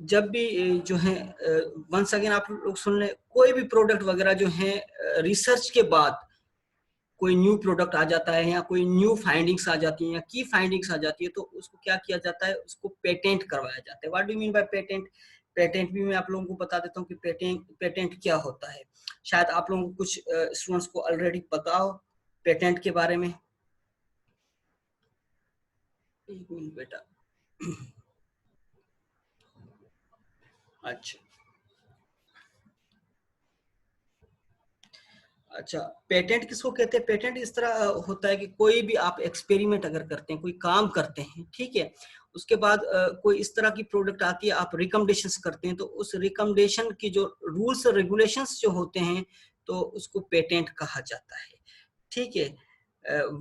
जब भी जो है वंस अगेन आप लोग सुन लें, कोई भी प्रोडक्ट वगैरह जो है रिसर्च के बाद कोई न्यू प्रोडक्ट आ जाता है या कोई न्यू फाइंडिंग्स आ जाती हैं या की फाइंडिंग्स आ जाती है, तो उसको क्या किया जाता है, उसको पेटेंट करवाया जाता है। What do you mean by patent? Patent भी मैं आप लोगों को बता देता हूँ कि पेटेंट क्या होता है। शायद आप लोगों को कुछ स्टूडेंट्स को ऑलरेडी पता हो पेटेंट के बारे में। एक मिनट बेटा। अच्छा अच्छा, पेटेंट किसको कहते हैं? पेटेंट इस तरह होता है कि कोई भी आप एक्सपेरिमेंट अगर करते हैं, कोई काम करते हैं, ठीक है, उसके बाद कोई इस तरह की प्रोडक्ट आती है, आप रिकमेंडेशंस करते हैं, तो उस रिकमेंडेशन की जो रूल्स और रेगुलेशंस जो होते हैं, तो उसको पेटेंट कहा जाता है। ठीक है,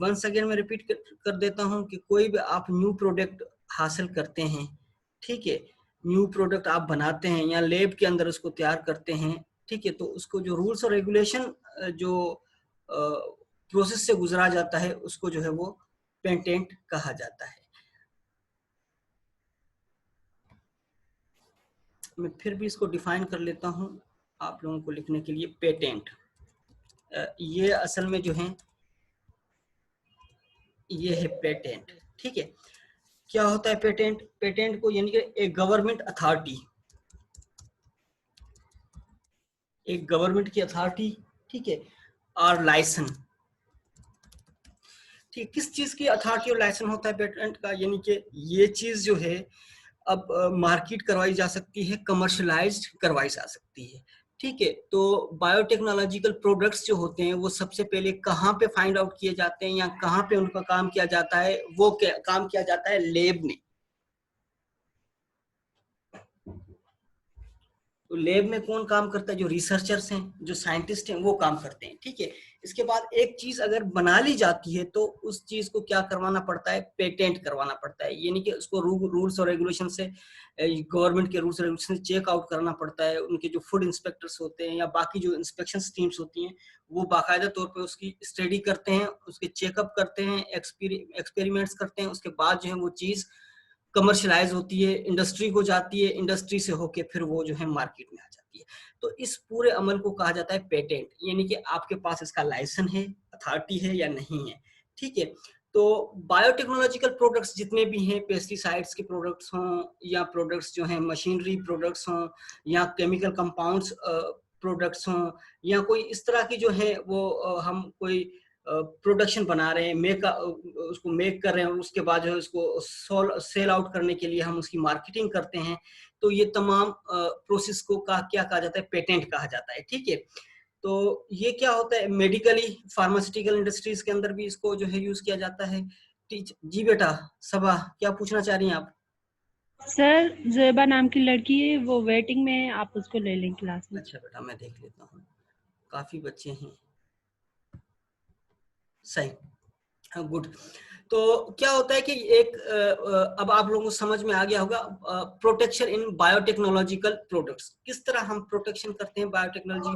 वंस अगेन मैं रिपीट कर देता हूं कि कोई भी आप न्यू प्रोडक्ट हासिल करते हैं, ठीक है, न्यू प्रोडक्ट आप बनाते हैं या लैब के अंदर उसको तैयार करते हैं, ठीक है, तो उसको जो रूल्स और रेगुलेशन जो प्रोसेस से गुजरा जाता है, उसको जो है वो पेटेंट कहा जाता है। मैं फिर भी इसको डिफाइन कर लेता हूं आप लोगों को लिखने के लिए। पेटेंट ये असल में जो है ये है पेटेंट। ठीक है, क्या होता है पेटेंट? पेटेंट को यानी कि एक गवर्नमेंट अथॉरिटी, एक गवर्नमेंट की अथॉरिटी, ठीक है, और लाइसेंस, ठीक, किस चीज की अथॉरिटी और लाइसेंस होता है पेटेंट का? यानी कि ये चीज जो है अब मार्केट करवाई जा सकती है, कमर्शलाइज्ड करवाई जा सकती है। ठीक है, तो बायोटेक्नोलॉजिकल प्रोडक्ट्स जो होते हैं वो सबसे पहले कहाँ पे फाइंड आउट किए जाते हैं या कहाँ पे उनका काम किया जाता है? वो काम किया जाता है लैब में। तो लैब में कौन काम करता है? जो रिसर्चर्स हैं, जो साइंटिस्ट हैं, वो काम करते हैं। ठीक है, इसके बाद एक चीज अगर बना ली जाती है तो उस चीज को क्या करवाना पड़ता है? पेटेंट करवाना पड़ता है। यानी कि उसको रूल्स और रेगुलेशन से, गवर्नमेंट के रूल्स और रेगुलेशन से चेक आउट करना पड़ता है। उनके जो फूड इंस्पेक्टर्स होते हैं या बाकी जो इंस्पेक्शन टीम्स होती हैं, वो बाकायदा तौर पर उसकी स्टडी करते हैं, उसके चेकअप करते हैं, एक्सपेरिमेंट्स करते हैं। उसके बाद जो है वो चीज कमर्शलाइज होती है, इंडस्ट्री को जाती है, इंडस्ट्री से होके फिर वो जो है मार्केट में आ जाती है। तो इस पूरे अमल को कहा जाता है पेटेंट। यानी कि आपके पास इसका लाइसेंस है, अथॉरिटी है या नहीं है। ठीक है, तो बायोटेक्नोलॉजिकल प्रोडक्ट्स जितने भी हैं, पेस्टिसाइड्स के प्रोडक्ट्स हों या प्रोडक्ट्स जो हैं मशीनरी प्रोडक्ट्स हों या केमिकल कंपाउंड्स प्रोडक्ट्स हों या कोई इस तरह की जो है वो हम कोई प्रोडक्शन बना रहे हैं, उसको मेक कर रहे हैं और उसके बाद जो है उसको सेल आउट करने के लिए हम उसकी मार्केटिंग करते हैं, तो ये तमाम प्रोसेस को क्या कहा जाता है? पेटेंट कहा जाता है। ठीक है, तो ये क्या होता है? मेडिकली फार्मास्यूटिकल इंडस्ट्रीज के अंदर भी इसको जो है यूज किया जाता है। जी बेटा, सबा क्या पूछना चाह रही हैं आप? सर ज़ेबा नाम की लड़की है, वो वेटिंग में है, आप उसको ले लें क्लास में। अच्छा बेटा, मैं देख लेता हूँ, काफी बच्चे हैं। सही, हाँ, गुड। तो क्या होता है कि एक अब आप लोगों को समझ में आ गया होगा प्रोटेक्शन इन बायोटेक्नोलॉजिकल प्रोडक्ट्स। किस तरह हम प्रोटेक्शन करते हैं बायोटेक्नोलॉजी,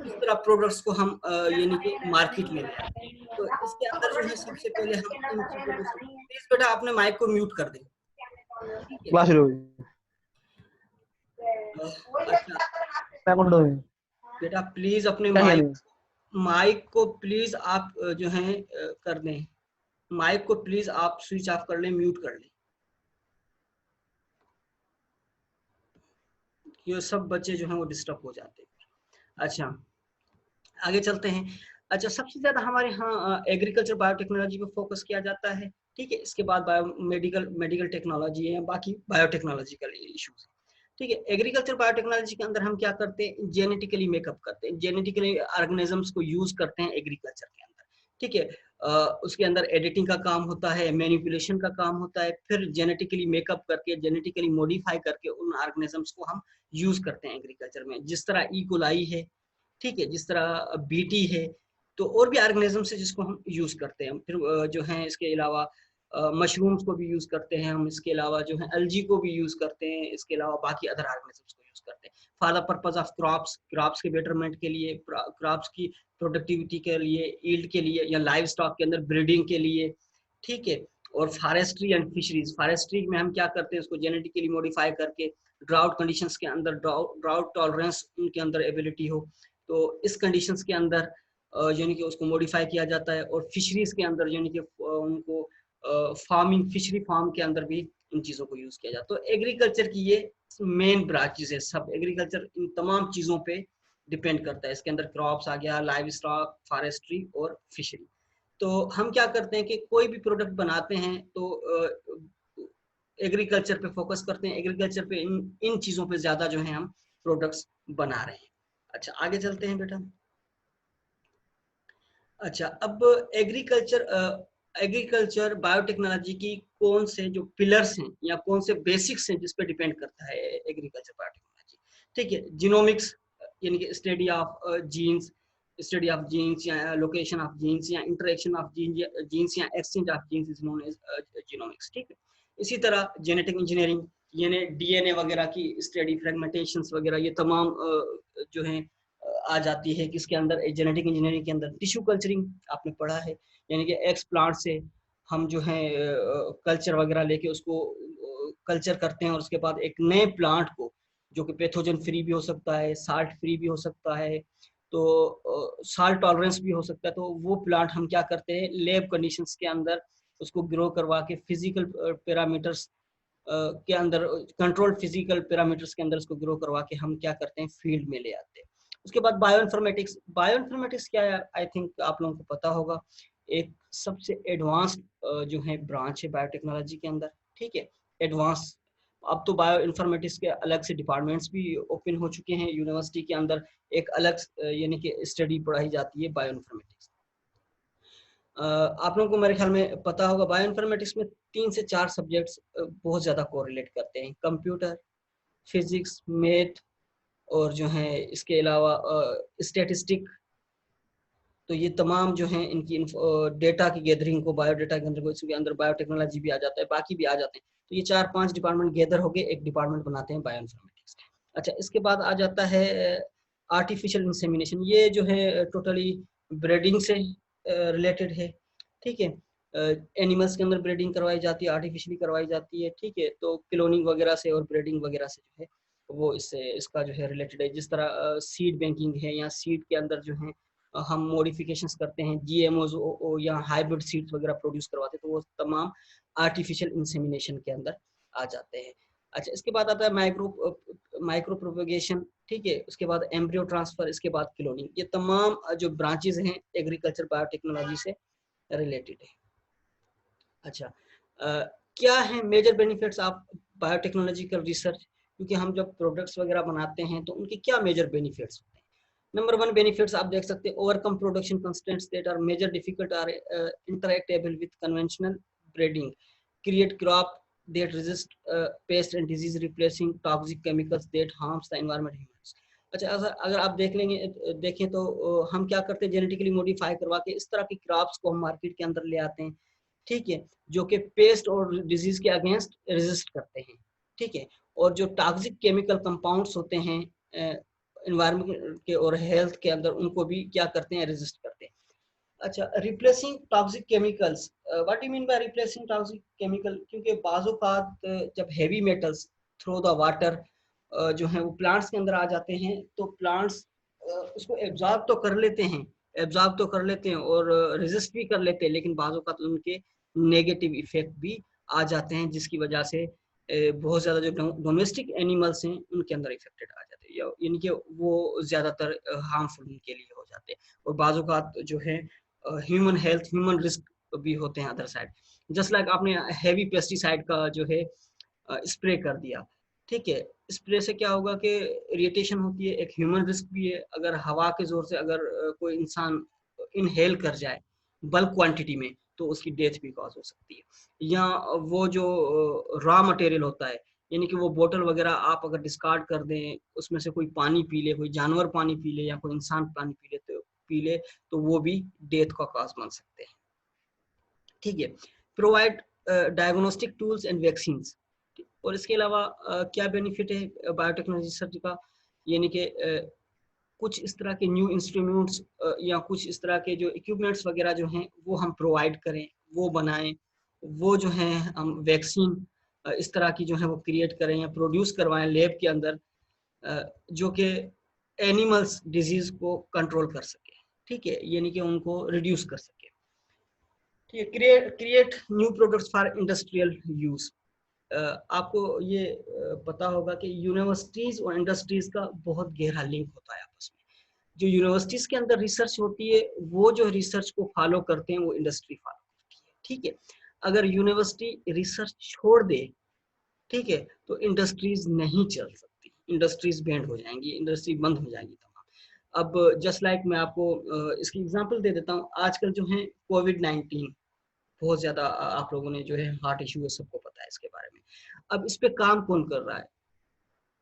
किस तरह प्रोडक्ट्स को हम यानी कि मार्केट में ले आते हैं। तो इसके अंदर जो है सबसे पहले हम इन चीजों को, प्लीज बेटा अपने माइक को म्यूट कर दें। ठीक है, क्लास शुरू हुई। अच्छा मैं कौन हुई? बेटा प्लीज अपने क्या किया माइक नहीं? माइक को प्लीज आप जो है कर दें, माइक को प्लीज आप स्विच ऑफ कर लें, म्यूट कर लें। ये सब बच्चे जो हैं वो डिस्टर्ब हो जाते हैं। अच्छा, आगे चलते हैं। अच्छा, सबसे ज्यादा हमारे यहाँ एग्रीकल्चर बायोटेक्नोलॉजी पे फोकस किया जाता है। ठीक है, इसके बाद मेडिकल टेक्नोलॉजी है, बाकी बायोटेक्नोलॉजिकल इश्यूज। ठीक है, एग्रीकल्चर बायोटेक्नोलॉजी के अंदर हम क्या करते हैं? जेनेटिकली मेकअप करते हैं, जेनेटिकली ऑर्गेनिजम्स को यूज करते हैं एग्रीकल्चर के अंदर। ठीक है, उसके अंदर एडिटिंग का काम होता है, मैनिपुलेशन का काम होता है, फिर जेनेटिकली मेकअप करके, जेनेटिकली मॉडिफाई करके उन ऑर्गेनिजम्स को हम यूज करते हैं एग्रीकल्चर में। जिस तरह ई कोलाई है, ठीक है, जिस तरह बीटी है, तो और भी ऑर्गेनिजम्स है जिसको हम यूज करते हैं। फिर जो है इसके अलावा मशरूम्स को भी यूज करते हैं हम, इसके अलावा जो है एल्गी को भी यूज करते हैं, इसके अलावा बाकी अदर ऑर्गेनिजम्स को यूज करते हैं for the purpose of crops के बेटरमेंट के लिए, क्रॉप्स की प्रोडक्टिविटी के लिए, ईल्ड के लिए, या लाइव स्टॉक के अंदर ब्रीडिंग के लिए। ठीक है, और फॉरेस्ट्री एंड फिशरीज। फॉरेस्ट्री में हम क्या करते हैं, उसको जेनेटिकली मॉडिफाई करके ड्राउट कंडीशंस के अंदर ड्राउट टॉलरेंस उनके अंदर एबिलिटी हो, तो इस कंडीशंस के अंदर यानी कि उसको मॉडिफाई किया जाता है। और फिशरीज के अंदर यानी कि उनको फार्मिंग, फिशरी फार्म के अंदर भी इन चीज़ों को यूज़ किया जाता है। तो एग्रीकल्चर की ये मेन ब्रांचेस है, सब एग्रीकल्चर इन तमाम चीज़ों पे डिपेंड करता है। इसके अंदर क्रॉप्स आ गया, लाइव स्टॉक, फॉरेस्ट्री और फिशरी। तो हम क्या करते हैं कि कोई भी प्रोडक्ट बनाते हैं तो एग्रीकल्चर पे फोकस करते हैं, एग्रीकल्चर पे इन चीज़ों पे ज़्यादा जो है हम प्रोडक्ट्स बना रहे हैं। अच्छा, आगे चलते हैं बेटा। अच्छा, अब एग्रीकल्चर बायोटेक्नोलॉजी की कौन से जो पिलर्स हैं या कौन से बेसिक्स हैं जिस पे डिपेंड करता है एग्रीकल्चर बायोटेक्नोलॉजी। ठीक है, जीनोमिक्स यानी कि study of genes, study of genes या लोकेशन ऑफ जीन्स या इंटरेक्शन ऑफ जीन्स या exchange of genes is known as genomics. ठीक है, इसी तरह जेनेटिक इंजीनियरिंग, यानी डीएनए वगैरह की स्टडी, फ्रेगमेंटेशंस वगैरह, ये तमाम जो है आ जाती है किसके अंदर, जेनेटिक इंजीनियरिंग के अंदर। टिश्यू कल्चरिंग आपने पढ़ा है, यानी कि एक्स प्लांट से हम जो है कल्चर वगैरह लेके उसको कल्चर करते हैं और उसके बाद एक नए प्लांट को, जो कि पैथोजन फ्री भी हो सकता है, साल्ट फ्री भी हो सकता है, तो साल्ट टॉलरेंस भी हो सकता है, तो वो प्लांट हम क्या करते हैं, लेब कंडीशंस के अंदर उसको ग्रो करवा के फिजिकल पैरामीटर्स के अंदर, कंट्रोल्ड फिजिकल पैरामीटर्स के अंदर उसको ग्रो करवा के हम क्या करते हैं, फील्ड में ले आते हैं। उसके बाद बायोइन्फॉर्मेटिक्स। बायोइन्फॉर्मेटिक्स क्या है, आई थिंक आप लोगों को पता होगा, एक सबसे एडवांस्ड जो है ब्रांच है बायोटेक्नोलॉजी के अंदर। ठीक है, एडवांस। अब तो बायो इन्फॉर्मेटिक्स के अलग से डिपार्टमेंट्स भी ओपन हो चुके हैं यूनिवर्सिटी के अंदर, एक अलग यानी कि स्टडी पढ़ाई जाती है बायो इन्फॉर्मेटिक्स। आप लोगों को मेरे ख्याल में पता होगा, बायो इन्फॉर्मेटिक्स में 3 से 4 सब्जेक्ट्स बहुत ज़्यादा कोरिलेट करते हैं, कंप्यूटर, फिजिक्स, मैथ और जो है इसके अलावा स्टैटिस्टिक। तो ये तमाम जो है इनकी डेटा की गैदरिंग को, बायोडेटा के अंदर, इसके अंदर बायोटेक्नोलॉजी भी आ जाता है, बाकी भी आ जाते हैं। तो ये 4-5 डिपार्टमेंट गैदर होके एक डिपार्टमेंट बनाते हैं बायो इन्फॉर्मेटिक्स। अच्छा, इसके बाद आ जाता है आर्टिफिशियल इंसेमिनेशन। ये जो है टोटली ब्रीडिंग से रिलेटेड है। ठीक है, एनिमल्स के अंदर ब्रीडिंग करवाई जाती है, आर्टिफिशियली करवाई जाती है। ठीक है, तो क्लोनिंग वगैरह से और ब्रीडिंग वगैरह से जो है वो इससे इसका जो है रिलेटेड है। जिस तरह सीड बैंकिंग है, या सीड के अंदर जो है हम मॉडिफिकेशंस करते हैं, जीएमओ या हाइब्रिड सीड्स वगैरह प्रोड्यूस करवाते हैं, तो वो तमाम आर्टिफिशियल इंसेमिनेशन के अंदर आ जाते हैं। अच्छा, इसके बाद आता है माइक्रो प्रोपगेशन। ठीक है, उसके बाद एम्ब्रियो ट्रांसफर, इसके बाद क्लोनिंग। ये तमाम जो ब्रांचेज हैं एग्रीकल्चर बायोटेक्नोलॉजी से रिलेटेड है। अच्छा, क्या है major benefits of biotechnological research, क्योंकि हम जब प्रोडक्ट्स वगैरह बनाते हैं तो उनके क्या मेजर बेनिफिट्स होते हैं। नंबर 1 बेनिफिट्स आप देख सकते हैं, overcome production constraints that are major difficult or intractable with conventional breeding, create crop that resist pest and disease, replacing toxic chemicals that harms the environment humans. अच्छा, अगर आप देखें तो हम क्या करते हैं, जेनेटिकली मॉडिफाई करवा के इस तरह की क्रॉप्स को हम मार्केट के अंदर ले आते हैं। ठीक है, जो कि पेस्ट और डिजीज के अगेंस्ट रेजिस्ट करते हैं। ठीक है, और जो टॉक्सिक केमिकल कंपाउंड्स होते हैं एनवायरनमेंट के और हेल्थ के अंदर, उनको भी क्या करते हैं, रेजिस्ट करते हैं। अच्छा, replacing toxic chemicals, what you mean by replacing toxic chemical, क्योंकि बाज़-औक़ात जब heavy metals through the water जो है वो प्लांट्स के अंदर आ जाते हैं, तो प्लांट्स उसको एब्जॉर्ब तो कर लेते हैं और रेजिस्ट भी कर लेते हैं, लेकिन बाज़-औक़ात उनके नेगेटिव इफेक्ट भी आ जाते हैं, जिसकी वजह से बहुत ज़्यादा जो डोमेस्टिक एनिमल्स हैं उनके अंदर इफेक्टेड आ जाते हैं, यानी कि वो ज़्यादातर हार्मफुल उनके लिए हो जाते हैं। और बाज़-औक़ात जो है ह्यूमन हेल्थ, ह्यूमन रिस्क भी होते हैं अदर साइड। जस्ट लाइक आपने हेवी पेस्टिसाइड का जो है स्प्रे कर दिया। ठीक है, स्प्रे से क्या होगा कि इरिटेशन होती है, एक ह्यूमन रिस्क भी है। अगर हवा के जोर से अगर कोई इंसान इनहेल कर जाए बल्क क्वांटिटी में, तो उसकी डेथ भी कॉज हो सकती है। या वो जो रॉ मटेरियल होता है, यानी कि वो बोतल वगैरह आप अगर डिस्कार्ड कर दें, उसमें से कोई पानी पी ले, कोई जानवर पानी पी ले या कोई इंसान पानी पी ले, तो वो भी डेथ का कॉज बन सकते हैं। ठीक है, provide diagnostic tools and vaccine. और इसके अलावा क्या बेनिफिट है बायोटेक्नोलॉजी रिसर्च का, यानी कि कुछ इस तरह के न्यू इंस्ट्रूमेंट्स या कुछ इस तरह के जो इक्विपमेंट्स वगैरह जो हैं वो हम प्रोवाइड करें, वो बनाएं, वो जो है हम वैक्सीन इस तरह की जो है वो क्रिएट करें या प्रोड्यूस करवाएं लैब के अंदर, जो कि एनिमल्स डिजीज को कंट्रोल कर सके, ठीक है, यानी कि उनको रिड्यूस कर सके। ठीक है, create new products for industrial use. आपको ये पता होगा कि यूनिवर्सिटीज और इंडस्ट्रीज का बहुत गहरा लिंक होता है आपस में। जो यूनिवर्सिटीज के अंदर रिसर्च होती है, वो जो रिसर्च को फॉलो करते हैं वो इंडस्ट्री फॉलो करती है, ठीक है। अगर यूनिवर्सिटी रिसर्च छोड़ दे, ठीक है, तो इंडस्ट्रीज नहीं चल सकती, इंडस्ट्रीज बैंड हो जाएंगी, इंडस्ट्री बंद हो जाएंगी तमाम। अब जस्ट लाइक मैं आपको इसकी एग्जांपल दे देता हूँ। आजकल जो है कोविड-19 बहुत ज्यादा, आप लोगों ने जो है हार्ट इश्यू है, सबको पता है इसके बारे में। अब इस पे काम कौन कर रहा है?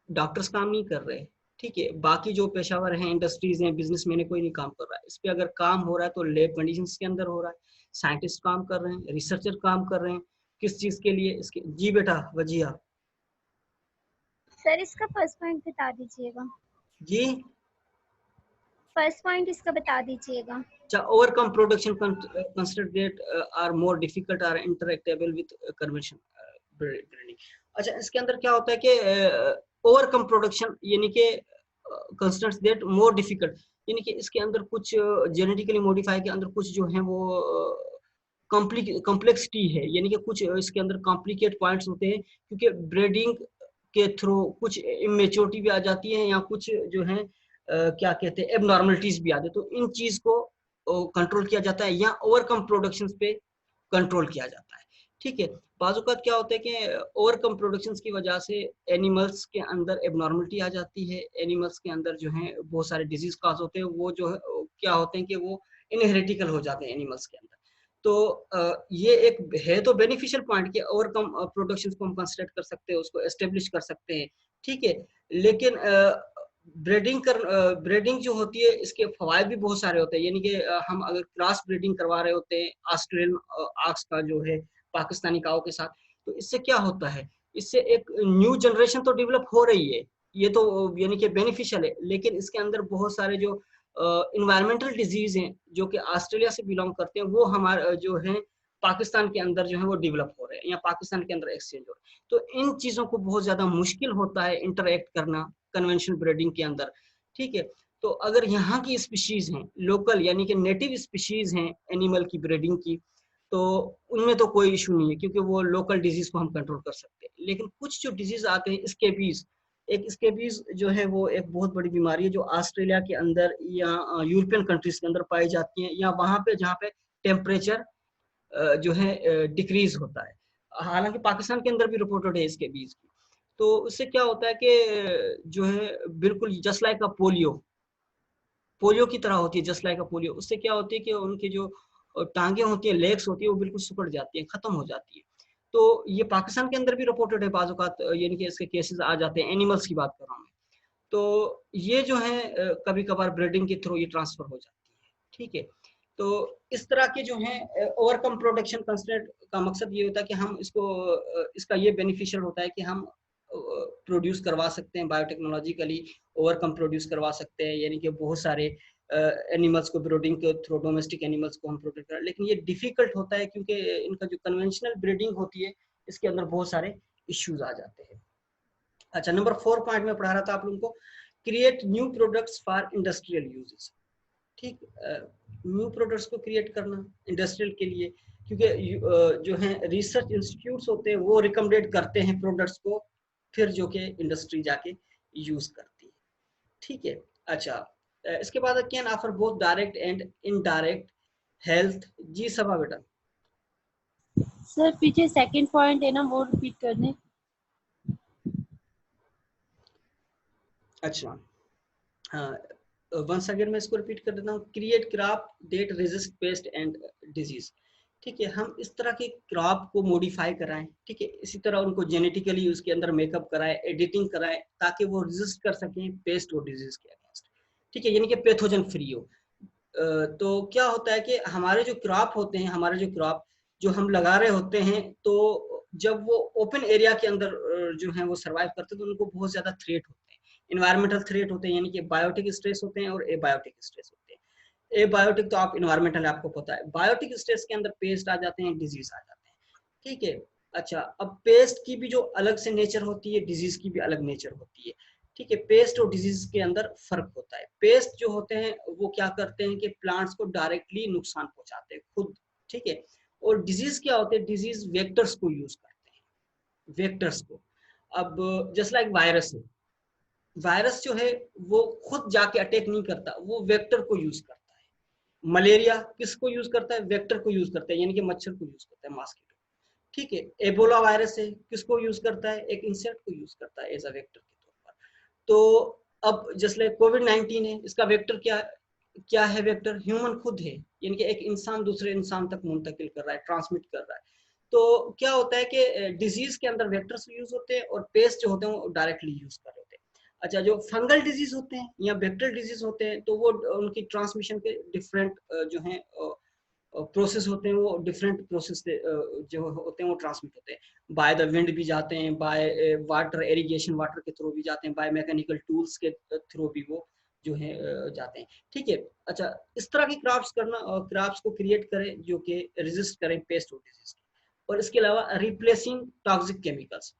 डॉक्टर्स काम नहीं कर रहे, ठीक है, बाकी जो पेशावर हैं, इंडस्ट्रीज हैं, बिजनेसमैन है, कोई नहीं काम कर रहा है इस पे। अगर काम हो रहा है तो लैब कंडीशंस के अंदर हो रहा है, साइंटिस्ट काम कर रहे हैं, रिसर्चर काम कर रहे हैं, किस चीज के लिए? इसके जी बेटा वजिया सर इसका फर्स्ट पॉइंट बता दीजिएगा। जी। फर्स्ट पॉइंट इसका बता दीजिएगा। अच्छा, overcome production constraint that are more difficult or intractable with convention breeding. अच्छा, इसके अंदर क्या होता है कि ओवरकम प्रोडक्शन यानी कि कंस्ट्रेंट्स दैट मोर डिफिकल्ट, यानी कि इसके अंदर कुछ जेनेटिकली मॉडिफाई के अंदर कुछ जो है वो कॉम्प्लेक्सिटी है, यानी कि कुछ इसके अंदर कॉम्प्लिकेट पॉइंट्स होते हैं, क्योंकि ब्रीडिंग के थ्रू कुछ इमेच्योरिटी भी आ जाती है, या कुछ जो है क्या कहते हैं एबनॉर्मलिटीज भी आते हैं। तो इन चीज को कंट्रोल किया जाता है या ओवरकम प्रोडक्शन पे कंट्रोल किया जाता है, ठीक है। बाजुकात क्या होता है कि ओवरकम प्रोडक्शन की वजह से एनिमल्स के अंदर एबनॉर्मलिटी आ जाती है, एनिमल्स के अंदर जो है बहुत सारे डिजीज काज होते हैं, वो जो है क्या होते हैं कि वो इनहेरिटिकल हो जाते हैं एनिमल्स के अंदर। तो ये एक है तो बेनिफिशियल पॉइंट कि ओवरकम प्रोडक्शन को हम कंसिडर कर सकते हैं, उसको एस्टेब्लिश कर सकते हैं, ठीक है। लेकिन ब्रीडिंग जो होती है इसके फवायद भी बहुत सारे होते हैं, यानी कि हम अगर क्रॉस ब्रीडिंग करवा रहे होते हैं ऑस्ट्रेलियन आक्स का जो है पाकिस्तानी काऊ के साथ, तो इससे क्या होता है, इससे एक न्यू जनरेशन तो डेवलप हो रही है, ये तो यानी कि बेनिफिशियल है। लेकिन इसके अंदर बहुत सारे जो इन्वायरमेंटल डिजीज हैं जो कि ऑस्ट्रेलिया से बिलोंग करते हैं, वो हमारे जो है पाकिस्तान के अंदर जो है वो डेवलप हो रहे हैं या पाकिस्तान के अंदर एक्सचेंज हो रहे हैं। तो इन चीजों को बहुत ज्यादा मुश्किल होता है इंटरेक्ट करना कन्वेंशनल ब्रीडिंग के अंदर, ठीक है। तो अगर यहाँ की स्पीशीज हैं लोकल, यानी कि नेटिव स्पीशीज हैं एनिमल की ब्रीडिंग की, तो उनमें तो कोई इशू नहीं है, क्योंकि वो लोकल डिजीज को हम कंट्रोल कर सकते हैं। लेकिन कुछ जो डिजीज आते हैं, स्केबीज, एक स्केबीज जो है वो एक बहुत बड़ी बीमारी है जो ऑस्ट्रेलिया के अंदर या यूरोपियन कंट्रीज के अंदर पाई जाती है, या वहां पे जहाँ पे टेम्परेचर जो है डिक्रीज होता है। हालांकि पाकिस्तान के अंदर भी रिपोर्टेड है इसके बीज की। तो उससे क्या होता है कि जो है बिल्कुल जस्ट लाइक अ पोलियो, पोलियो की तरह होती है, जस्ट लाइक अ पोलियो। उससे क्या होती है कि उनकी जो टांगे होती है, लेग्स होती है, वो बिल्कुल सिकुड़ जाती है, खत्म हो जाती है। तो ये पाकिस्तान के अंदर भी रिपोर्टेड है बाजुकात, यानी कि इसके केसेस आ जाते हैं, एनिमल्स की बात कर रहा हूँ मैं। तो ये जो है कभी कभार ब्रीडिंग के थ्रू ये ट्रांसफर हो जाती है, ठीक है। तो इस तरह के जो है ओवरकम प्रोडक्शन कंस्ट्रेंट का मकसद ये होता है कि हम इसको इसका ये बेनिफिशियल होता है कि हम प्रोड्यूस करवा सकते हैं बायोटेक्नोलॉजिकली, ओवरकम प्रोड्यूस करवा सकते हैं, यानी कि बहुत सारे एनिमल्स को ब्रीडिंग के थ्रू डोमेस्टिक एनिमल्स को हम प्रोटेक्ट करें। लेकिन ये डिफिकल्ट होता है क्योंकि इनका जो कन्वेंशनल ब्रीडिंग होती है इसके अंदर बहुत सारे इश्यूज आ जाते हैं। अच्छा, नंबर 4 पॉइंट में पढ़ा रहा था आप लोगों को, create new products for industrial uses, ठीक। न्यू प्रोडक्ट्स को क्रिएट करना इंडस्ट्रियल के लिए, क्योंकि जो है रिसर्च इंस्टीट्यूट्स होते हैं वो रिकमेंडेड करते हैं प्रोडक्ट्स को, फिर जो कि इंडस्ट्री जाके यूज करती है, ठीक है। अच्छा, इसके बाद can offer both direct and indirect health. जी सभा बेटा। सर पीछे सेकंड पॉइंट है ना, वो रिपीट करने। अच्छा, हाँ, वंस अगेन मैं इसको रिपीट कर देता हूँ, create crop that resist pest and disease, ठीक है। हम इस तरह के क्रॉप को मॉडिफाई कराएं, ठीक है, इसी तरह उनको जेनेटिकली उसके अंदर मेकअप कराएं, एडिटिंग कराएं, ताकि वो रेजिस्ट कर सकें पेस्ट और डिजीज के अगेंस्ट, ठीक है, यानी कि पैथोजन फ्री हो। तो क्या होता है कि हमारे जो क्रॉप होते हैं, हमारे जो क्रॉप जो हम लगा रहे होते हैं, तो जब वो ओपन एरिया के अंदर जो है वो सर्वाइव करते हैं, तो उनको बहुत ज्यादा थ्रेट होते हैं, इन्वायरमेंटल थ्रेट होते हैं, यानी कि बायोटिक स्ट्रेस होते हैं और एबायोटिक स्ट्रेस होते हैं। एबायोटिक तो आप इन्वायरमेंटल आपको पता है, बायोटिक स्ट्रेस के अंदर पेस्ट आ जाते हैं, डिजीज आ जाते हैं। ठीक है। अच्छा, अब पेस्ट की भी जो अलग से नेचर होती है, डिजीज की भी अलग नेचर होती है। ठीक है, पेस्ट और डिजीज के अंदर फर्क होता है। पेस्ट जो होते हैं वो क्या करते हैं कि प्लांट्स को डायरेक्टली नुकसान पहुंचाते हैं खुद। ठीक है, और डिजीज क्या होते हैं, डिजीज वेक्टर्स को यूज करते हैं, वेक्टर्स को। अब जस्ट लाइक वायरस है, वायरस जो है वो खुद जाके अटैक नहीं करता, वो वेक्टर को यूज करता है। मलेरिया किसको यूज करता है, वेक्टर को यूज करता है, यानी कि मच्छर को यूज करता है, मॉस्किटो। ठीक है, एबोला वायरस है, किसको यूज करता है, एक इंसेक्ट को यूज करता है एज अ वेक्टर के तौर पर। तो अब जैसे लाइक कोविड-19 है, इसका वेक्टर क्या क्या है, वेक्टर ह्यूमन खुद है, यानी कि एक इंसान दूसरे इंसान तक मुंतकिल कर रहा है, ट्रांसमिट कर रहा है। तो क्या होता है कि डिजीज के अंदर वेक्टर्स यूज होते हैं और पेस्ट जो होते हैं वो डायरेक्टली यूज कर रहे होते हैं। अच्छा, जो फंगल डिजीज होते हैं या बैक्टीरियल डिजीज होते हैं तो वो उनकी ट्रांसमिशन के डिफरेंट जो है प्रोसेस होते हैं, वो डिफरेंट प्रोसेस से जो होते हैं वो ट्रांसमिट होते हैं। बाय द विंड भी जाते हैं, बाय वाटर, इरिगेशन वाटर के थ्रू भी जाते हैं, बाय मैकेनिकल टूल्स के थ्रू भी वो जो है जाते हैं। ठीक है। अच्छा, इस तरह की क्रॉप्स को क्रिएट करें जो कि रेजिस्ट करें पेस्ट और डिजीज की। और इसके अलावा रिप्लेसिंग टॉक्सिक केमिकल्स।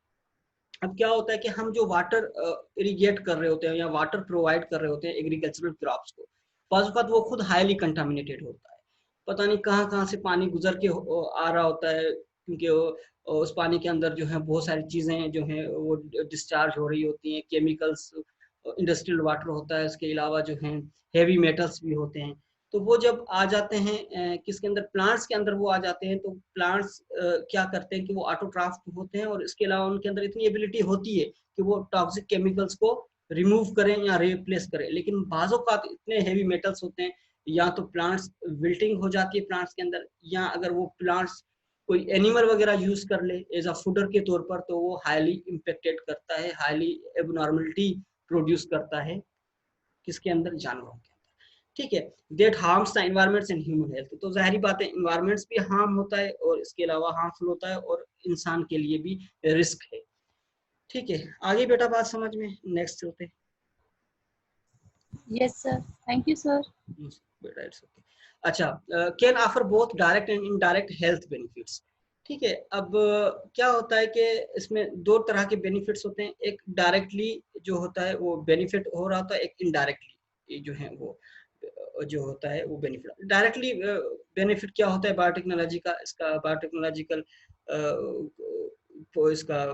अब क्या होता है कि हम जो वाटर इरिगेट कर रहे होते हैं या वाटर प्रोवाइड कर रहे होते हैं एग्रीकल्चरल क्रॉप्स को, बाज़ औक़ात वो खुद हाईली कंटामिनेटेड होता है। पता नहीं कहाँ-कहाँ से पानी गुजर के आ रहा होता है, क्योंकि उस पानी के अंदर जो है बहुत सारी चीज़ें जो हैं वो डिस्चार्ज हो रही होती हैं, केमिकल्स, इंडस्ट्रियल वाटर होता है, इसके अलावा जो हैं हेवी मेटल्स भी होते हैं। तो वो जब आ जाते हैं किसके अंदर, प्लांट्स के अंदर वो आ जाते हैं, तो प्लांट्स क्या करते हैं कि वो ऑटोट्रॉफ होते हैं और इसके अलावा उनके अंदर इतनी एबिलिटी होती है कि वो टॉक्सिक केमिकल्स को रिमूव करें या रिप्लेस करें। लेकिन बाज़ औक़ात इतने हेवी मेटल्स होते हैं, या तो प्लांट्स विल्टिंग हो जाती है प्लांट्स के अंदर, या अगर वो प्लांट्स कोई एनिमल वगैरह यूज कर ले एज अ फूडर के तौर पर, तो वो हाईली इम्पेक्टेड करता है, हाईली एबनॉर्मलिटी प्रोड्यूस करता है किसके अंदर, जानवरों के अंदर। ठीक है, that harms the environments and human health. तो जाहिर बात है एनवायरनमेंट्स भी हार्म होता है और इसके अलावा हार्मफुल होता है और इंसान के लिए भी रिस्क है। ठीक है, आगे बेटा बात समझ में, नेक्स्ट चलते हैं। Yes, sir. Thank you, sir. बेटा इट्स ओके। अच्छा, can offer both direct and indirect health benefits. ठीक है, अब क्या होता है कि इसमें दो तरह के बेनिफिट्स होते हैं, एक डायरेक्टली जो होता है वो बेनिफिट हो रहा होता है, एक इनडायरेक्टली जो है वो जो होता है वो बेनिफिट। डायरेक्टली बेनिफिट क्या होता है बायोटेक्नोलॉजी का, इसका बायोटेक्नोलॉजिकल इसका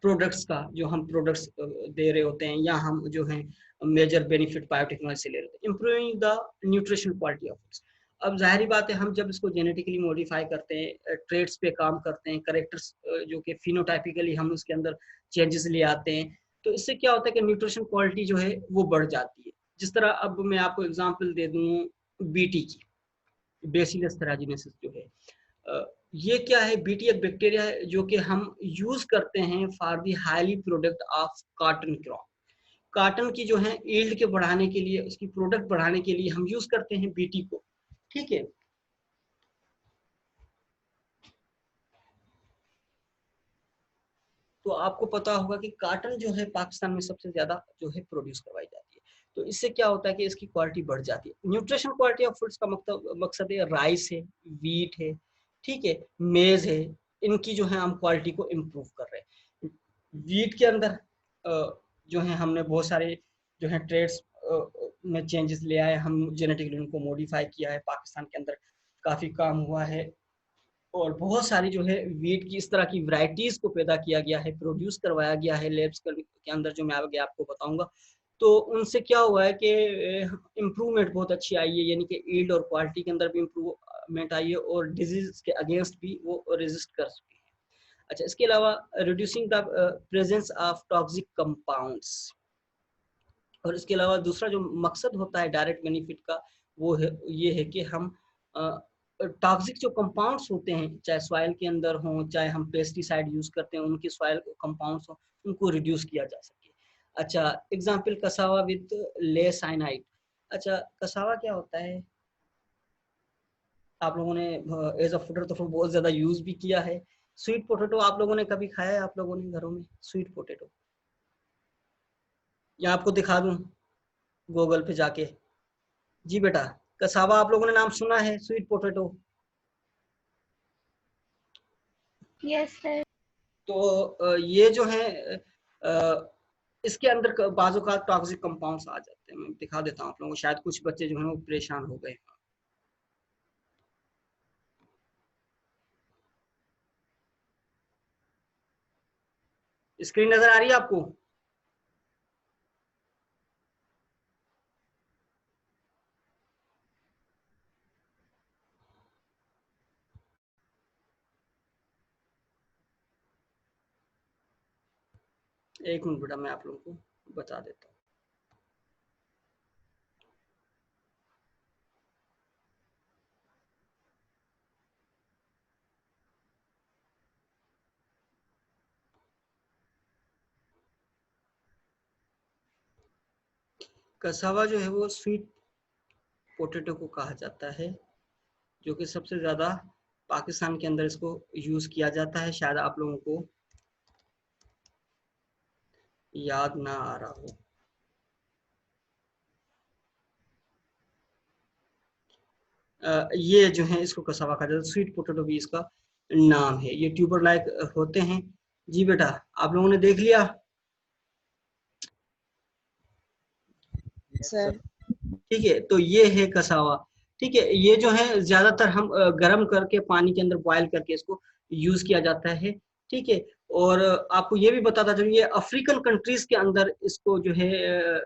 प्रोडक्ट्स का, जो हम प्रोडक्ट्स दे रहे होते हैं या हम जो हैं मेजर बेनिफिट बायोटेक्नोलॉजी से ले रहे होते हैं, improving the nutrition quality of foods. अब जाहिर बात है हम जब इसको जेनेटिकली मॉडिफाई करते हैं, ट्रेड्स पे काम करते हैं, करेक्टर्स जो कि फिनोटाइपिकली हम उसके अंदर चेंजेस ले आते हैं, तो इससे क्या होता है कि न्यूट्रिशन क्वालिटी जो है वो बढ़ जाती है। जिस तरह अब मैं आपको एग्जांपल दे दूं बीटी की, बेसिलस थेराजिनेसिस जो है, ये क्या है, बीटी एक बैक्टीरिया है जो कि हम यूज करते हैं for the highly product of cotton crop. Cotton की जो है ईल्ड के बढ़ाने के लिए, उसकी प्रोडक्ट बढ़ाने के लिए हम यूज करते हैं बीटी को। ठीक है, तो आपको पता होगा कि कॉटन जो है पाकिस्तान में सबसे ज्यादा जो है प्रोड्यूस करवाई जाती है। तो इससे क्या होता है कि इसकी क्वालिटी बढ़ जाती है। न्यूट्रिशन क्वालिटी ऑफ फूड्स का मकसद है राइस है, वीट है, ठीक है, मेज है, इनकी जो है हम क्वालिटी को इम्प्रूव कर रहे हैं। वीट के अंदर जो है हमने बहुत सारे जो है ट्रेड्स में चेंजेस ले आए, हम जेनेटिकली उनको मॉडिफाई किया है, पाकिस्तान के अंदर काफ़ी काम हुआ है और बहुत सारी जो है वीट की इस तरह की वैरायटीज को पैदा किया गया है, प्रोड्यूस करवाया गया है लेब्स के अंदर, जो मैं आगे आपको बताऊंगा। तो उनसे क्या हुआ है कि इम्प्रूवमेंट बहुत अच्छी आई है, यानी कि ईल्ड और क्वालिटी के अंदर भी इम्प्रूवमेंट आई है और डिजीज के अगेंस्ट भी वो रेजिस्ट कर चुके हैं। अच्छा, इसके अलावा reducing the presence of toxic compounds, और इसके अलावा दूसरा जो मकसद होता है डायरेक्ट बेनिफिट का, वो है ये है कि हम टॉक्सिक जो कंपाउंड्स होते हैं, चाहे सॉइल के अंदर हों, चाहे हम पेस्टिसाइड यूज करते हैं उनके सॉइल कंपाउंड्स हों, उनको रिड्यूस किया जा सके। अच्छा, एग्जांपल कसावा विद ले साइनाइड। अच्छा, कसावा क्या होता है, आप लोगों ने एज अ फूडर तो बहुत ज्यादा यूज भी किया है। स्वीट पोटैटो आप लोगों ने कभी खाया है, आप लोगों ने घरों में स्वीट पोटैटो, या आपको दिखा दूं गूगल पे जाके। जी बेटा, कसावा आप लोगों ने नाम सुना है, स्वीट पोटैटो। Yes sir. तो ये जो है इसके अंदर बाजू का टॉक्सिक कंपाउंड्स आ जाते हैं। मैं दिखा देता हूँ आप लोगों को, शायद कुछ बच्चे जो हैं वो परेशान हो गए। स्क्रीन नजर आ रही है आपको? एक मिनट बेटा, मैं आप लोगों को बता देता हूँ। कसावा जो है वो स्वीट पोटैटो को कहा जाता है, जो कि सबसे ज्यादा पाकिस्तान के अंदर इसको यूज किया जाता है। शायद आप लोगों को याद ना आ रहा हो। ये जो है इसको कसावा कहा जाता है, स्वीट पोटैटो भी इसका नाम है। ये ट्यूबर लाइक होते हैं। जी बेटा, आप लोगों ने देख लिया? सर। ठीक है, तो ये है कसावा। ठीक है, ये जो है ज्यादातर हम गर्म करके पानी के अंदर बॉयल करके इसको यूज किया जाता है। ठीक है, और आपको ये भी बताता चलूं, ये अफ्रीकन कंट्रीज के अंदर इसको जो है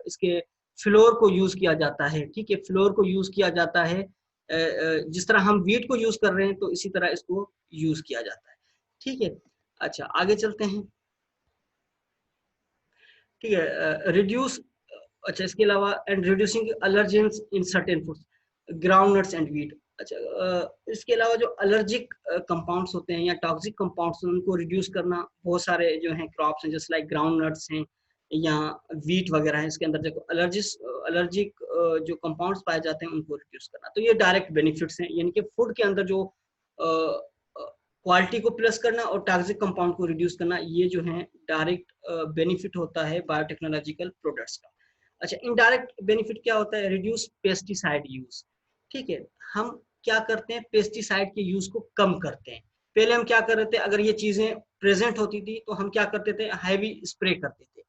इसके फ्लोर को यूज किया जाता है। ठीक है, फ्लोर को यूज किया जाता है। जिस तरह हम वीट को यूज कर रहे हैं, तो इसी तरह इसको यूज किया जाता है। ठीक है, अच्छा आगे चलते हैं। ठीक है, रिड्यूस, अच्छा इसके अलावा and reducing allergens in certain foods, ground nuts and wheat. अच्छा इसके अलावा जो एलर्जिक कंपाउंड्स होते हैं या टॉक्सिक कंपाउंड्स, उनको रिड्यूस करना, बहुत सारे जो हैं क्रॉप्स हैं जैसे लाइक ग्राउंड नट्स हैं या व्हीट वगैरह है, इसके अंदर जो एलर्जिक जो कंपाउंड्स पाए जाते हैं उनको रिड्यूस करना। तो ये डायरेक्ट बेनिफिट्स हैं, यानी कि फूड के अंदर जो क्वालिटी को प्लस करना और टॉक्सिक कंपाउंड को रिड्यूस करना, ये जो है डायरेक्ट बेनिफिट होता है बायोटेक्नोलॉजिकल प्रोडक्ट्स का। अच्छा, इनडायरेक्ट बेनिफिट क्या होता है? Reduce pesticide use. ठीक है, हम क्या करते हैं, पेस्टिसाइड के यूज को कम करते हैं। पहले हम क्या कर रहे थे, अगर ये चीजें प्रेजेंट होती थी तो हम क्या करते थे, हैवी स्प्रे करते थे।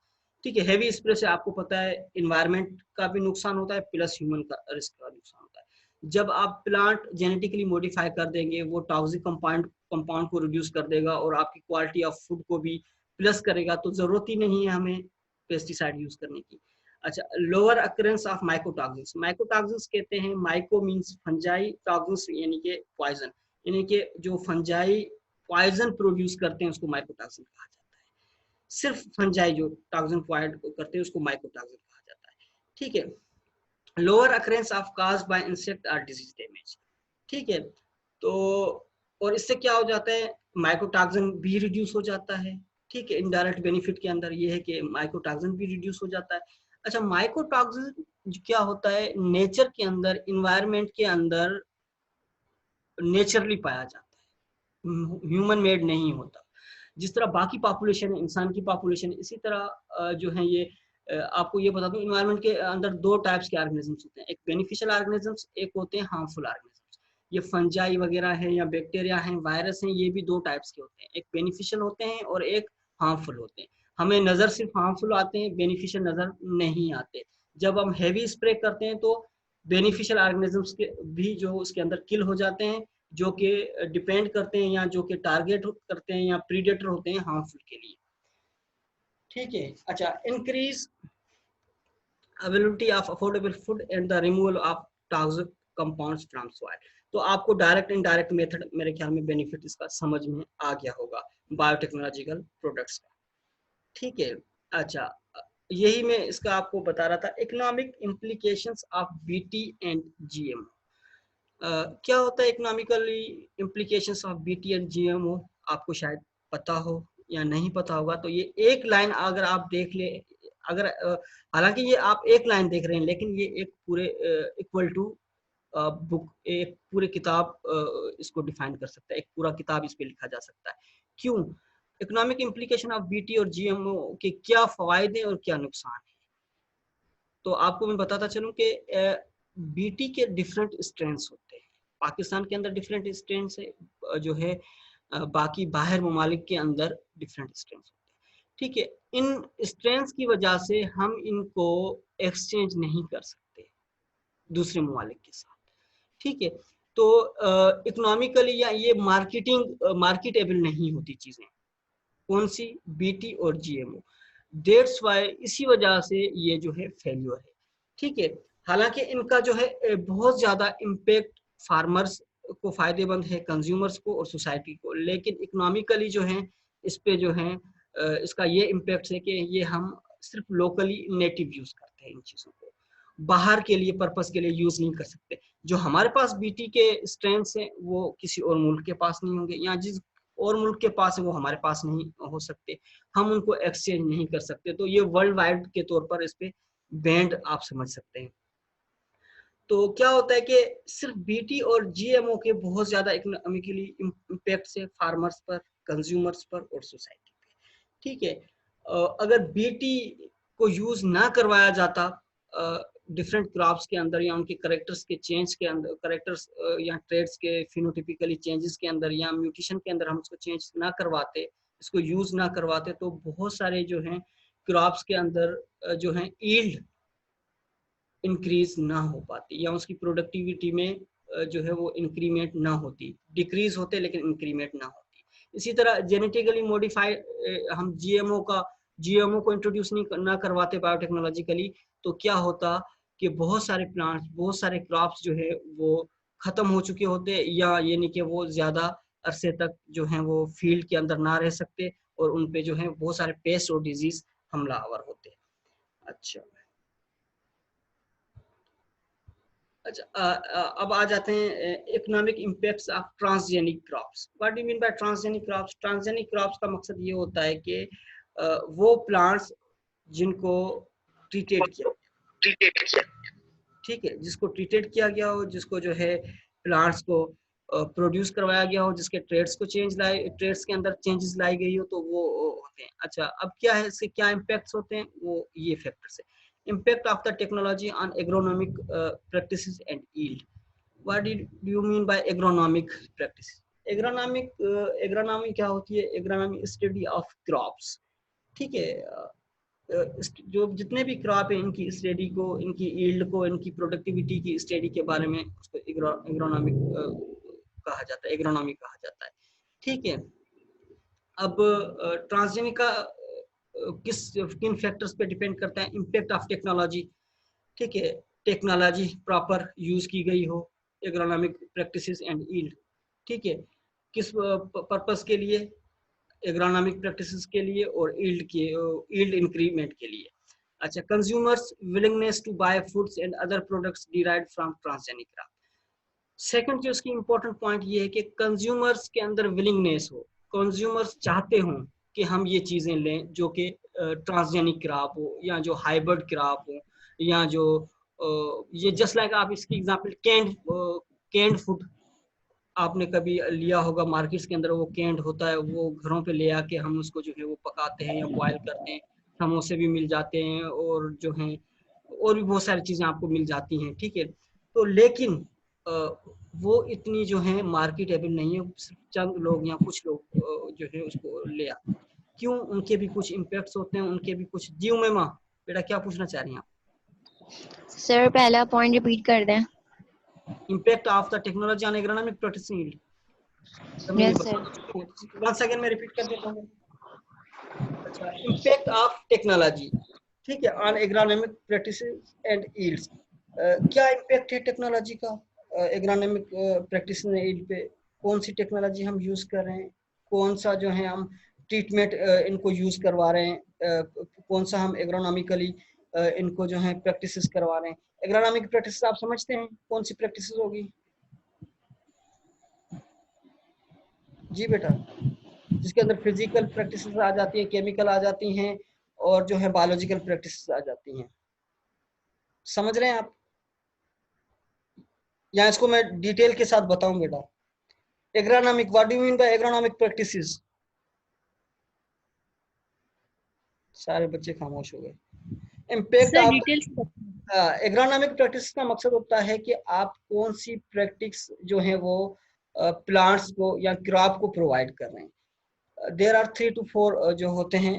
ठीक है, हैवी स्प्रे से आपको पता है इन्वायरमेंट का भी नुकसान होता है, प्लस ह्यूमन का रिस्क का नुकसान होता है। जब आप प्लांट जेनेटिकली मॉडिफाई कर देंगे, वो टॉक्सिक कंपाउंड को रिड्यूस कर देगा और आपकी क्वालिटी ऑफ फूड को भी प्लस करेगा, तो जरूरत ही नहीं है हमें पेस्टिसाइड यूज करने की। अच्छा, lower occurrence of mycotoxins. Mycotoxins कहते हैं, माइको मींस फंजाई, टॉक्सिन्स यानी कि पॉइजन, यानी कि जो फंजाई पॉइजन प्रोड्यूस करते हैं उसको माइकोटॉक्सिन कहा जाता है। सिर्फ फंजाई जो टॉक्सिन प्रोवाइड करते हैं उसको माइकोटॉक्सिन कहा जाता है। ठीक है, lower occurrence of cause by insect और डिजीज डैमेज। ठीक है, तो और इससे क्या हो जाता है, माइकोटॉक्सिन भी रिड्यूस हो जाता है। ठीक है, इनडायरेक्ट बेनिफिट के अंदर ये है कि माइकोटॉक्सिन भी रिड्यूस हो जाता है। अच्छा, माइकोटॉक्सिन क्या होता है, नेचर के अंदर, इन्वायरमेंट के अंदर नेचुरली पाया जाता है, ह्यूमन मेड नहीं होता। जिस तरह बाकी पॉपुलेशन है, इंसान की पॉपुलेशन, इसी तरह जो है ये आपको ये बता दूं, इन्वायरमेंट के अंदर दो टाइप्स के ऑर्गेनिजम्स होते हैं, एक बेनिफिशियल ऑर्गेनिजम्स, एक होते हैं हार्मफुल ऑर्गेनिजम्स। ये फंजाई वगैरह है या बैक्टीरिया हैं, वायरस हैं, ये भी दो टाइप्स के होते हैं, एक बेनिफिशियल होते हैं और एक हार्मफुल होते हैं। हमें नजर सिर्फ हार्मफुल आते हैं, बेनिफिशियल नजर नहीं आते। जब हम हैवी स्प्रे करते हैं तो बेनिफिशियल ऑर्गेनिजम्स के भी जो उसके अंदर किल हो जाते हैं, जो कि डिपेंड करते हैं या जो कि टारगेट करते हैं या प्रीडेटर होते हैं हार्मफुल के लिए। ठीक है, अच्छा, increase availability of affordable food and the removal of toxic compounds from soil. तो आपको डायरेक्ट इनडायरेक्ट मेथड मेरे ख्याल में बेनिफिट इसका समझ में आ गया होगा बायोटेक्नोलॉजिकल प्रोडक्ट्स का। ठीक है, अच्छा यही मैं इसका आपको बता रहा था, economic implications of BT and GMO. क्या होता है economically implications of BT and GMO, आपको शायद पता हो या नहीं पता होगा। तो ये एक लाइन अगर आप देख ले, अगर हालांकि ये आप एक लाइन देख रहे हैं, लेकिन ये एक पूरे इक्वल टू बुक, एक पूरे किताब इसको डिफाइन कर सकता है, एक पूरा किताब इस पे लिखा जा सकता है। क्यों? इकोनॉमिक इम्प्लीकेशन ऑफ बीटी और जीएमओ के क्या फायदे और क्या नुकसान है। तो आपको मैं बताता चलूं कि बीटी के डिफरेंट स्ट्रेंथ्स होते हैं, पाकिस्तान के अंदर डिफरेंट स्ट्रेंथ्स है जो है बाकी बाहर ममालिक के अंदर डिफरेंट स्ट्रेंथ होते हैं। ठीक है, इन स्ट्रेंथ की वजह से हम इनको एक्सचेंज नहीं कर सकते दूसरे ममालिक के साथ। ठीक है, तो इकोनॉमिकली या ये मार्केटेबल नहीं होती चीजें, कौन सी, बीटी और जीएमओ। डेट्स वाई, इसी वजह से ये जो है फेल्योर है। ठीक है, हालांकि इनका जो है बहुत ज्यादा इम्पैक्ट फार्मर्स को फायदेमंद है, कंज्यूमर्स को और सोसाइटी को, लेकिन इकोनॉमिकली जो है इस पे जो है इसका ये इम्पैक्ट है कि ये हम सिर्फ लोकली नेटिव यूज करते हैं, इन चीजों को बाहर के लिए पर्पस के लिए यूज नहीं कर सकते। जो हमारे पास बीटी के स्ट्रेंथ्स हैं वो किसी और मुल्क के पास नहीं होंगे, या जिस और मुल्क के पास है वो हमारे पास नहीं हो सकते, हम उनको एक्सचेंज नहीं कर सकते। तो ये वर्ल्ड वाइड के तौर पर इस पे बैंड आप समझ सकते हैं। तो क्या होता है कि सिर्फ बीटी और जीएमओ के बहुत ज्यादा इकोनॉमिकली इम्पैक्ट है फार्मर्स पर, कंज्यूमर्स पर और सोसाइटी पे। ठीक है, अगर बीटी को यूज ना करवाया जाता डिफरेंट क्रॉप्स के अंदर, या उनके करेक्टर्स के चेंज के अंदर, करेक्टर्स या ट्रेड्स के फिनोटिपिकली चेंजेस के अंदर या म्यूटेशन के अंदर हम उसको चेंज ना करवाते, इसको यूज ना करवाते, तो बहुत सारे जो हैं क्रॉप्स के अंदर जो है ईल्ड इंक्रीज ना हो पाती, या उसकी प्रोडक्टिविटी में जो है वो इंक्रीमेंट ना होती, डिक्रीज होते लेकिन इंक्रीमेंट ना होती। इसी तरह जेनेटिकली मॉडिफाइड हम जीएमओ को इंट्रोड्यूस नहीं ना करवाते बायोटेक्नोलॉजिकली, तो क्या होता कि बहुत सारे प्लांट्स, बहुत सारे क्रॉप्स जो है वो खत्म हो चुके होते, या ये नहीं कि वो ज्यादा अरसे तक जो है वो फील्ड के अंदर ना रह सकते, और उन पे जो है बहुत सारे पेस्ट और डिजीज हमलावर होते। अच्छा अच्छा, अब आ जाते हैं economic impacts of transgenic crops. What do mean by transgenic crops? Transgenic crops का मकसद ये होता है कि वो प्लांट्स जिनको ट्रीटेड किया, ठीक है, जिसको ट्रीटेड किया गया हो, जिसको जो है प्लांट्स को प्रोड्यूस करवाया गया हो, जिसके ट्रेड्स के अंदर चेंजेस लाई गई हो, तो वो होते हैं। अच्छा, अब क्या है, इससे क्या इम्पैक्ट्स होते हैं, वो ये फैक्टर्स है। Impact of the technology on agronomic practices and yield. What do you mean by agronomic practice? Agronomy क्या होती है? Agronomy study of crops. ठीक है, जो जितने भी क्रॉप है इनकी स्टडी को, इनकी यील्ड को, इनकी प्रोडक्टिविटी की स्टडी के बारे में उसको एग्रोनॉमिक कहा जाता है, एग्रोनॉमी कहा जाता है। ठीक है, अब ट्रांसजेनिक का किन फैक्टर्स पे डिपेंड करता है? Impact of technology. ठीक है, टेक्नोलॉजी प्रॉपर यूज की गई हो, एग्रोनॉमिक प्रैक्टिसेस एंड यील्ड। ठीक है, किस पर्पस के लिए? एग्रोनॉमिक प्रैक्टिसेस के लिए और यील्ड इंक्रीमेंट के लिए। अच्छा, consumers willingness to buy foods and other products derived from transgenic crop. Second जो इसकी इंपॉर्टेंट पॉइंट ये है कि कंज्यूमर्स के अंदर विलिंगनेस हो, कंज्यूमर्स चाहते हों कि हम ये चीजें लें जो कि ट्रांसजेनिक क्रॉप हो, या जो हाइब्रिड क्रॉप हो, या जो ये जस्ट लाइक आप इसकी एग्जांपल कैंड फूड आपने कभी लिया होगा मार्केट्स के अंदर, वो कैंड होता है, वो घरों पे ले आके हम उसको जो है वो पकाते हैं या बॉयल करते हैं, समोसे भी मिल जाते हैं, और जो है और भी बहुत सारी चीजें आपको मिल जाती हैं। ठीक है, तो लेकिन वो इतनी जो है मार्केटेबल नहीं है, चंद लोग या कुछ लोग जो है उसको ले आते हैं। क्यों? उनके भी कुछ इम्पैक्ट्स होते हैं, उनके भी कुछ। जी उमेमा, बेटा क्या पूछना चाह रही हैं आप? सर पहला पॉइंट रिपीट कर दें। Impact of the technology on agronomic practice yield. Yes sir. Once again मैं रिपीट कर देता हूँ। अच्छा, इम्पैक्ट ऑफ टेक्नोलॉजी, ठीक है, on agronomic practices and yields. क्या इम्पैक्ट है टेक्नोलॉजी का एग्रोनॉमिक प्रैक्टिस एंड यील्ड पे? कौन सी टेक्नोलॉजी हम यूज कर रहे हैं, कौन सा जो है हम ट्रीटमेंट इनको यूज करवा रहे हैं, कौन सा हम एग्रोनॉमिकली इनको जो है प्रैक्टिसेस करवा रहे हैं। एग्रोनॉमिक प्रैक्टिस आप समझते हैं कौन सी प्रैक्टिसेस होगी? जी बेटा, जिसके अंदर फिजिकल प्रैक्टिसेस आ जाती हैं, केमिकल आ जाती हैं, और जो है बायोलॉजिकल प्रैक्टिसेस आ जाती हैं। समझ रहे हैं आप? या इसको मैं डिटेल के साथ बताऊं बेटा? Agronomic, what do you mean by agronomic practices? सारे बच्चे खामोश हो गए। Impact sir of details. Agronomic practice का मकसद होता है कि आप कौन सी प्रैक्टिस जो है वो प्लांट्स को या क्रॉप को प्रोवाइड कर रहे हैं। देयर आर 3 to 4 जो होते हैं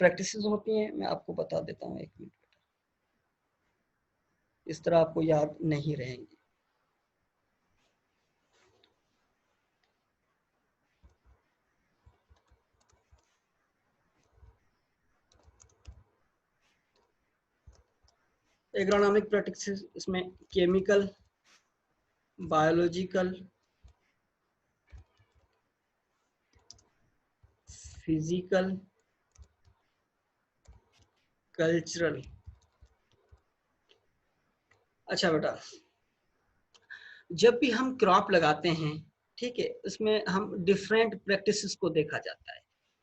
प्रैक्टिसेस होती हैं, मैं आपको बता देता हूँ 1 मिनट, इस तरह आपको याद नहीं रहेंगे। एग्रोनॉमिक प्रैक्टिसेस इसमें केमिकल, बायोलॉजिकल, फिजिकल, कल्चरल। अच्छा बेटा, जब भी हम क्रॉप लगाते हैं, ठीक है, इसमें हम डिफरेंट प्रैक्टिसेस को देखा जाता है,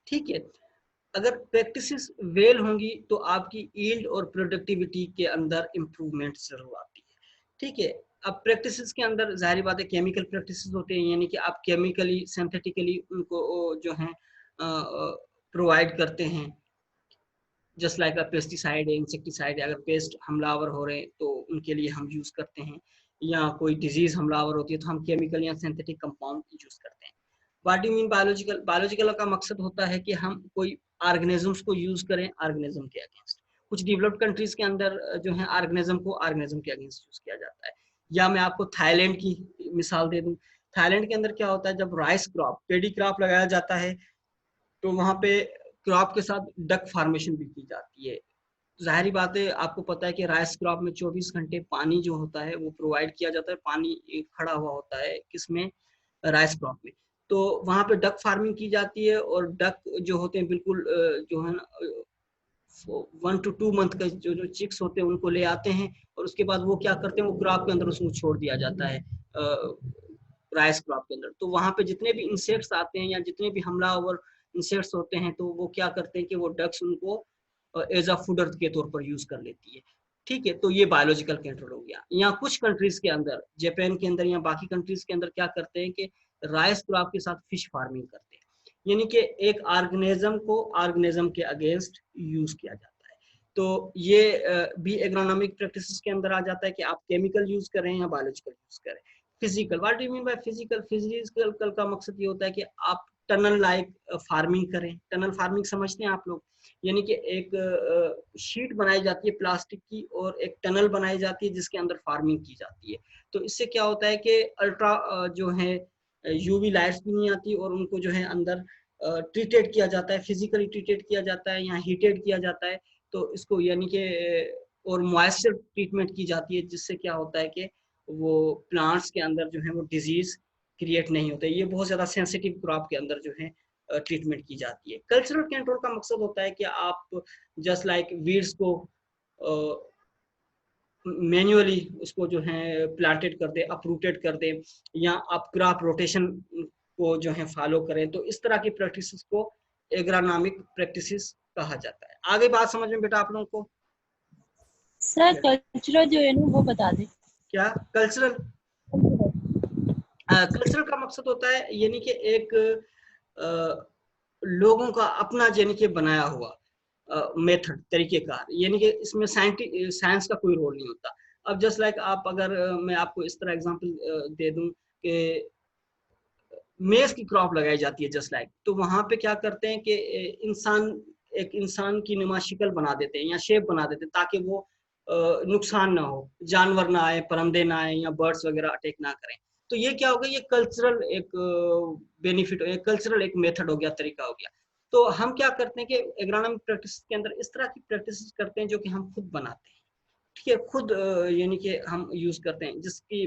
ठीक है। अगर प्रैक्टिसेस वेल होंगी तो आपकी यील्ड और प्रोडक्टिविटी के अंदर इम्प्रूवमेंट जरूर आती है, ठीक है। अब प्रैक्टिसेस के अंदर जाहिर बात है केमिकल प्रैक्टिसेस होते हैं, यानी कि आप केमिकली सिंथेटिकली उनको जो है प्रोवाइड करते हैं, जस्ट लाइक पेस्टिसाइड है, इंसेक्टिसाइड है। अगर पेस्ट हमलावर हो रहे हैं तो उनके लिए हम यूज करते हैं, या कोई डिजीज हमलावर होती है तो हम केमिकल या सिंथेटिक कंपाउंड यूज करते हैं। What do mean biological? Biological का मकसद होता है कि हम कोई ऑर्गेनिजम्स को यूज करें ऑर्गेनिज्म के अगेंस्ट। कुछ डेवलप्ड कंट्रीज के अंदर जो है ऑर्गेनिज्म को ऑर्गेनिज्म के अगेंस्ट यूज किया जाता है। या मैं आपको थाईलैंड की मिसाल दे दूं। थाईलैंड के अंदर क्या होता है, जब राइस क्रॉप, पेडी क्रॉप लगाया जाता है तो वहां पे क्रॉप के साथ डक फार्मेशन भी की जाती है। जाहिर बात है, आपको पता है कि राइस क्रॉप में 24 घंटे पानी जो होता है वो प्रोवाइड किया जाता है, पानी खड़ा हुआ होता है किसमें, राइस क्रॉप में। तो वहां पे डक फार्मिंग की जाती है, और डक जो होते हैं बिल्कुल जो है ना 1 to 2 मंथ का जो चिक्स होते हैं उनको ले आते हैं, और उसके बाद वो क्या करते हैं, वो क्रॉप के अंदर उसको छोड़ दिया जाता है राइस क्रॉप के अंदर। तो वहां पे जितने भी इंसेक्ट्स आते हैं या जितने भी हमलावर इंसेक्ट्स होते हैं तो वो क्या करते हैं कि वो डक्स उनको एज अ फूडर के तौर पर यूज कर लेती है, ठीक है। तो ये बायोलॉजिकल कंट्रोल हो गया। या कुछ कंट्रीज के अंदर, जापान के अंदर या बाकी कंट्रीज के अंदर क्या करते हैं कि राइस क्रॉप के साथ फिश फार्मिंग करते हैं, यानी कि एक ऑर्गेनिज्म को ऑर्गेनिज्म के अगेंस्ट यूज किया जाता है। तो ये भी एग्रोनॉमिक प्रैक्टिसेस के अंदर आ जाता है कि आप केमिकल यूज करें या बायोलॉजिकल यूज करें। Physical, what do you mean by physical? Physical का मकसद ये होता है कि आप टनल लाइक फार्मिंग करें। टनल फार्मिंग समझते हैं आप लोग? यानी कि एक शीट बनाई जाती है प्लास्टिक की, और एक टनल बनाई जाती है जिसके अंदर फार्मिंग की जाती है। तो इससे क्या होता है कि अल्ट्रा जो है यूवी लाइट्स भी नहीं आती, और उनको जो है अंदर ट्रीटेड किया जाता है, फिजिकली ट्रीटेड किया जाता है या हीटेड किया जाता है। तो इसको यानी कि और मॉइस्चर ट्रीटमेंट की जाती है, जिससे क्या होता है कि वो प्लांट्स के अंदर जो है वो डिजीज क्रिएट नहीं होता है। ये बहुत ज्यादा सेंसिटिव क्रॉप के अंदर जो है ट्रीटमेंट की जाती है। कल्चरल कंट्रोल का मकसद होता है कि आप जस्ट लाइक वीड्स को मैन्युअली उसको जो है प्लांटेड कर दे, अपरूटेड कर दे, या आप क्रॉप रोटेशन को जो है फॉलो करें। तो इस तरह की प्रैक्टिसेस को एग्रोनॉमिक प्रैक्टिसेस कहा जाता है। आगे बात समझ में बेटा आप लोगों को? सर कल्चरल जो है ना वो बता दें। क्या कल्चरल? कल्चरल का मकसद होता है यानी कि एक लोगों का अपना यानी कि बनाया हुआ मेथड, तरीकेकार, यानी कि इसमें साइंस का कोई रोल नहीं होता। अब जस्ट लाइक आप अगर मैं आपको इस तरह एग्जांपल दे दूं कि मेज की क्रॉप लगाई जाती है जस्ट लाइक, तो वहां पे क्या करते हैं कि एक इंसान की नुमा शिकल बना देते हैं या शेप बना देते हैं, ताकि वो नुकसान ना हो, जानवर ना आए, परिंदे ना आए, या बर्ड्स वगैरह अटैक ना करें। तो ये क्या हो गया, ये कल्चरल एक बेनिफिट, एक कल्चरल एक मेथड हो गया, तरीका हो गया। तो हम क्या करते हैं कि एग्रोनॉमिक प्रैक्टिस के अंदर इस तरह की प्रैक्टिस करते हैं जो कि हम खुद बनाते हैं, ठीक है, खुद यानी कि हम यूज करते हैं। जिसकी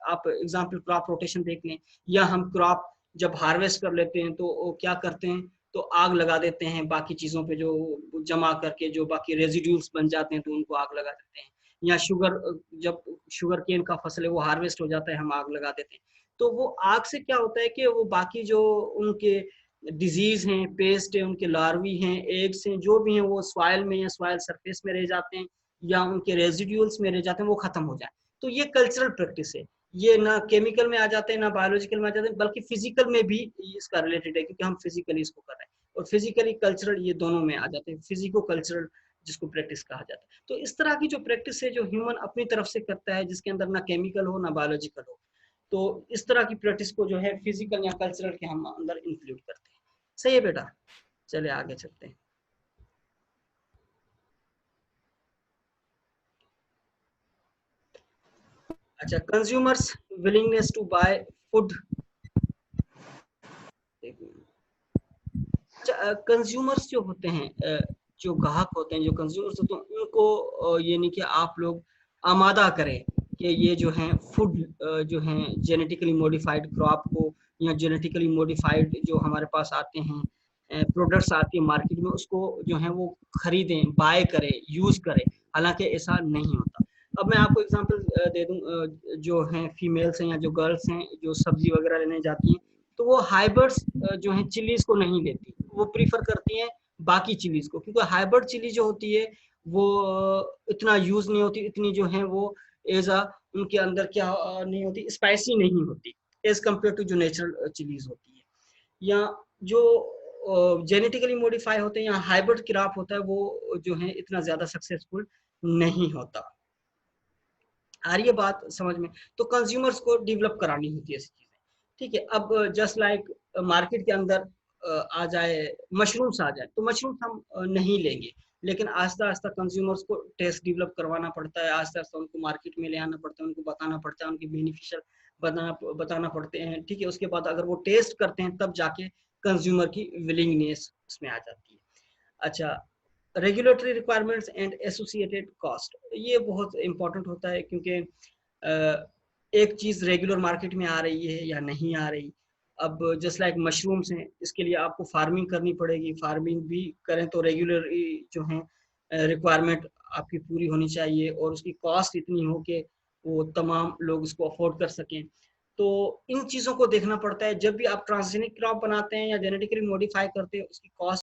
आप एग्जांपल क्रॉप रोटेशन देख लें, या हम क्रॉप जब हार्वेस्ट कर लेते हैं तो क्या करते हैं, तो आग लगा देते हैं बाकी चीजों पे, जो जमा करके जो बाकी रेजिड्यूल्स बन जाते हैं तो उनको आग लगा देते हैं। या जब शुगर केन का फसल है वो हार्वेस्ट हो जाता है, हम आग लगा देते हैं। तो वो आग से क्या होता है कि वो बाकी जो उनके डिजीज हैं, पेस्ट है, उनके लार्वी हैं, एग्स हैं, जो भी हैं, वो सॉइल में या सॉइल सरफेस में रह जाते हैं, या उनके रेजिड्यूल्स में रह जाते हैं, वो खत्म हो जाए। तो ये कल्चरल प्रैक्टिस है। ये ना केमिकल में आ जाते हैं, ना बायोलॉजिकल में आ जाते हैं, बल्कि फिजिकल में भी इसका रिलेटेड है, क्योंकि हम फिजिकली इसको कर रहे हैं। और फिजिकली कल्चरल, ये दोनों में आ जाते हैं, फिजिको कल्चरल जिसको प्रैक्टिस कहा जाता है। तो इस तरह की जो प्रैक्टिस है, जो ह्यूमन अपनी तरफ से करता है, जिसके अंदर ना केमिकल हो ना बायोलॉजिकल हो, तो इस तरह की प्रैक्टिस को जो है फिजिकल या कल्चरल के हम अंदर इंक्लूड करते हैं। सही है बेटा, चलिए आगे चलते हैं। अच्छा, consumers willingness to buy food. Consumers जो होते हैं, जो ग्राहक होते हैं, जो कंज्यूमर्स होते हैं, उनको ये नहीं कि आप लोग आमादा करें कि ये जो है फूड जो है जेनेटिकली मॉडिफाइड क्रॉप को या जेनेटिकली मॉडिफाइड जो हमारे पास आते हैं प्रोडक्ट्स आती है मार्केट में, उसको जो है वो खरीदें, बाय करें, यूज करें। हालांकि ऐसा नहीं होता। अब मैं आपको एग्जांपल दे दूं, जो हैं फीमेल्स हैं या जो गर्ल्स हैं जो सब्जी वगैरह लेने जाती हैं, तो वो हाइब्रिड्स जो है चिलीज को नहीं लेती, वो प्रीफर करती हैं बाकी चिलीज को, क्योंकि हाइब्रिड चिली जो होती है वो इतना यूज नहीं होती, इतनी जो है वो एज अ उनके अंदर क्या नहीं होती, स्पाइसी नहीं होती एज कम्पेयर टू जो नेचुरल चिलीज होती है। या जो जेनेटिकली मॉडिफाई होते हैं या हाइब्रिड क्रॉप होता है, वो जो है इतना ज्यादा सक्सेसफुल नहीं होता। आ रही है बात समझ में? तो कंज्यूमर्स को डेवलप करानी होती है ऐसी चीजें। ठीक है, अब जस्ट लाइक मार्केट के अंदर आ जाए मशरूम्स आ जाए, तो मशरूम्स हम नहीं लेंगे, लेकिन आस्ता आस्ता कंज्यूमर्स को टेस्ट डेवलप करवाना पड़ता है, आस्ता आस्ता उनको मार्केट में ले आना पड़ता है, उनको बताना पड़ता है, उनके बेनिफिशियल बताना पड़ते हैं। ठीक है, उसके बाद अगर वो टेस्ट करते हैं तब जाके कंज्यूमर की विलिंगनेस उसमें आ जाती है। अच्छा, regulatory requirements and associated cost, ये बहुत इंपॉर्टेंट होता है, क्योंकि एक चीज रेगुलर मार्केट में आ रही है या नहीं आ रही। अब जस्ट लाइक मशरूम्स हैं, इसके लिए आपको फार्मिंग करनी पड़ेगी, फार्मिंग भी करें तो रेगुलर जो है रिक्वायरमेंट आपकी पूरी होनी चाहिए, और उसकी कॉस्ट इतनी हो कि वो तमाम लोग उसको अफोर्ड कर सकें। तो इन चीज़ों को देखना पड़ता है। जब भी आप ट्रांसजेनिक क्रॉप बनाते हैं या जेनेटिकली मॉडिफाई करते हैं, उसकी कॉस्ट